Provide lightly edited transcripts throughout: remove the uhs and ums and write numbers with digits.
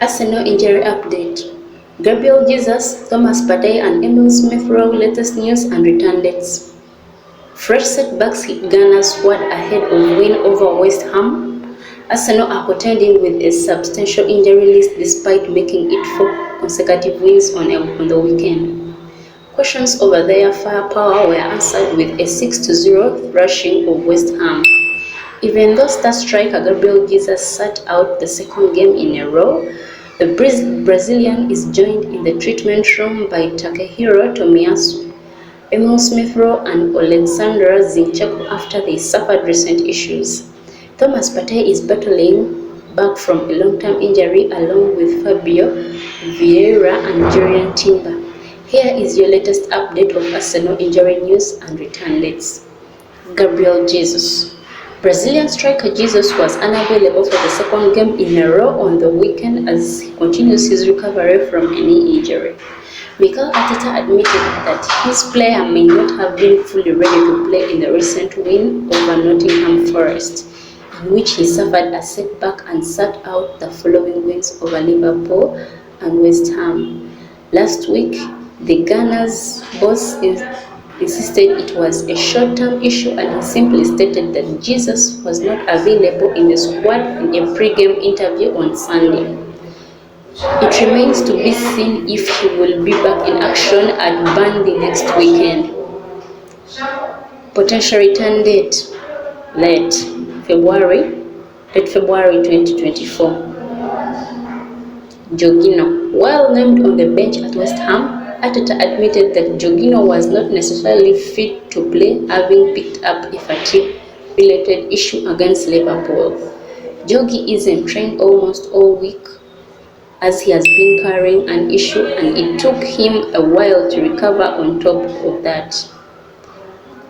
Arsenal injury update. Gabriel Jesus, Thomas Partey and Emile Smith Rowe latest news and return dates. Fresh setbacks hit Ghana's squad ahead of win over West Ham. Arsenal are contending with a substantial injury list despite making it 4 consecutive wins on the weekend. Questions over their firepower were answered with a 6-0 thrashing of West Ham. Even though star striker Gabriel Jesus sat out the second game in a row, the Brazilian is joined in the treatment room by Takehiro Tomiyasu, Emile Smith Rowe and Oleksandr Zinchenko after they suffered recent issues. Thomas Partey is battling back from a long-term injury along with Fabio Vieira and Jurrien Timber. Here is your latest update of Arsenal injury news and return dates. Gabriel Jesus. Brazilian striker Jesus was unavailable for the second game in a row on the weekend as he continues his recovery from a knee injury. Mikel Arteta admitted that his player may not have been fully ready to play in the recent win over Nottingham Forest, in which he suffered a setback and sat out the following wins over Liverpool and West Ham. Last week, the Gunners' boss insisted it was a short-term issue, and he simply stated that Jesus was not available in the squad in a pre-game interview on Sunday. It remains to be seen if he will be back in action at Burnley next weekend. Potential return date: late February 2024. Jorginho, while named on the bench at West Ham, Arteta admitted that Jorginho was not necessarily fit to play, having picked up a fatigue-related issue against Liverpool. Jorgi isn't trained almost all week as he has been carrying an issue, and it took him a while to recover on top of that,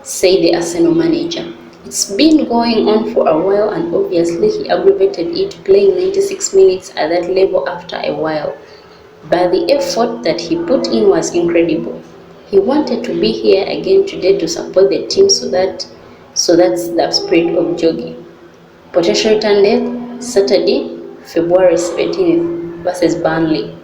said the Arsenal manager. It's been going on for a while, and obviously he aggravated it playing 96 minutes at that level after a while. But the effort that he put in was incredible. He wanted to be here again today to support the team, so that's the spirit of Jorgi. Potential return date: Saturday, February 17th versus Burnley.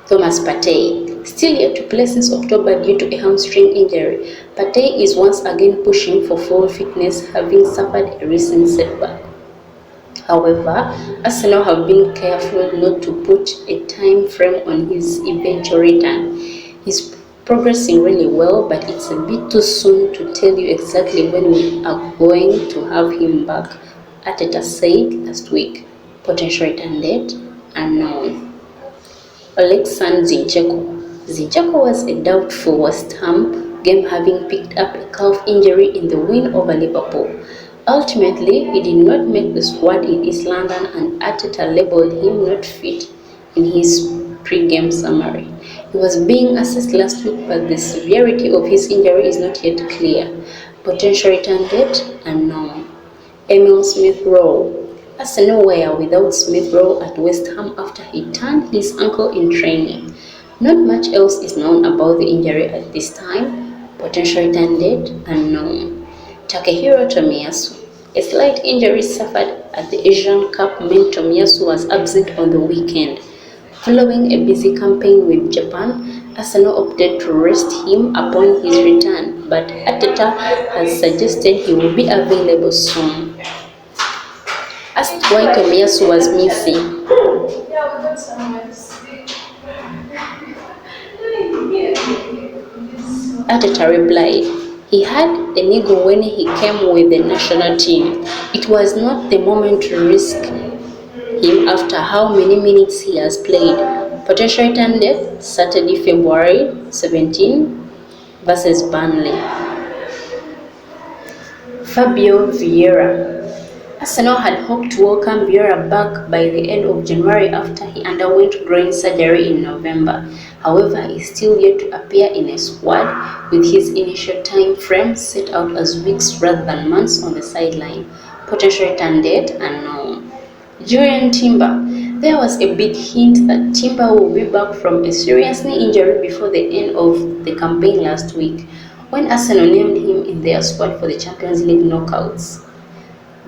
Thomas Partey, still yet to play since October due to a hamstring injury. Partey is once again pushing for full fitness, having suffered a recent setback. However, Arsenal have been careful not to put a time frame on his eventual return. He's progressing really well, but it's a bit too soon to tell you exactly when we are going to have him back, Arteta said last week. Potential return date: unknown. Oleksandr Zinchenko. Zinchenko was a doubtful West Ham game, having picked up a calf injury in the win over Liverpool. Ultimately, he did not make the squad in East London, and Arteta labelled him not fit in his pre-game summary. He was being assessed last week, but the severity of his injury is not yet clear. Potential return date: unknown. Emile Smith Rowe. Arsenal were without Smith Rowe at West Ham after he turned his ankle in training. Not much else is known about the injury at this time. Potential return date: unknown. Takehiro Tomiyasu. A slight injury suffered at the Asian Cup meant Tomiyasu was absent on the weekend. Following a busy campaign with Japan, Arsenal opted to rest him upon his return, but Arteta has suggested he will be available soon. Asked why Tomiyasu was missing, Arteta replied, "He had a niggle when he came with the national team. It was not the moment to risk him after how many minutes he has played." Potential return date: Saturday, February 17 versus Burnley. Fabio Vieira. Arsenal had hoped to welcome Vieira back by the end of January after he underwent groin surgery in November. However, he is still yet to appear in a squad, with his initial time frame set out as weeks rather than months on the sideline. Potential return date: unknown. Jurrien Timber. There was a big hint that Timber will be back from a serious knee injury before the end of the campaign last week, when Arsenal named him in their squad for the Champions League knockouts.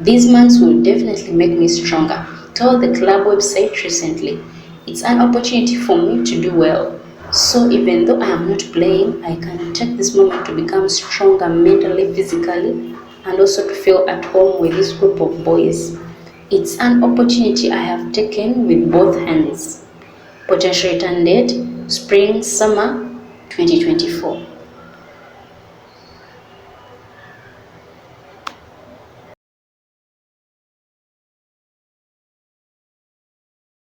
"These months will definitely make me stronger. told the club website recently. It's an opportunity for me to do well. So even though I am not playing, I can take this moment to become stronger mentally, physically, and also to feel at home with this group of boys. It's an opportunity I have taken with both hands. Potential return date, spring, summer 2024.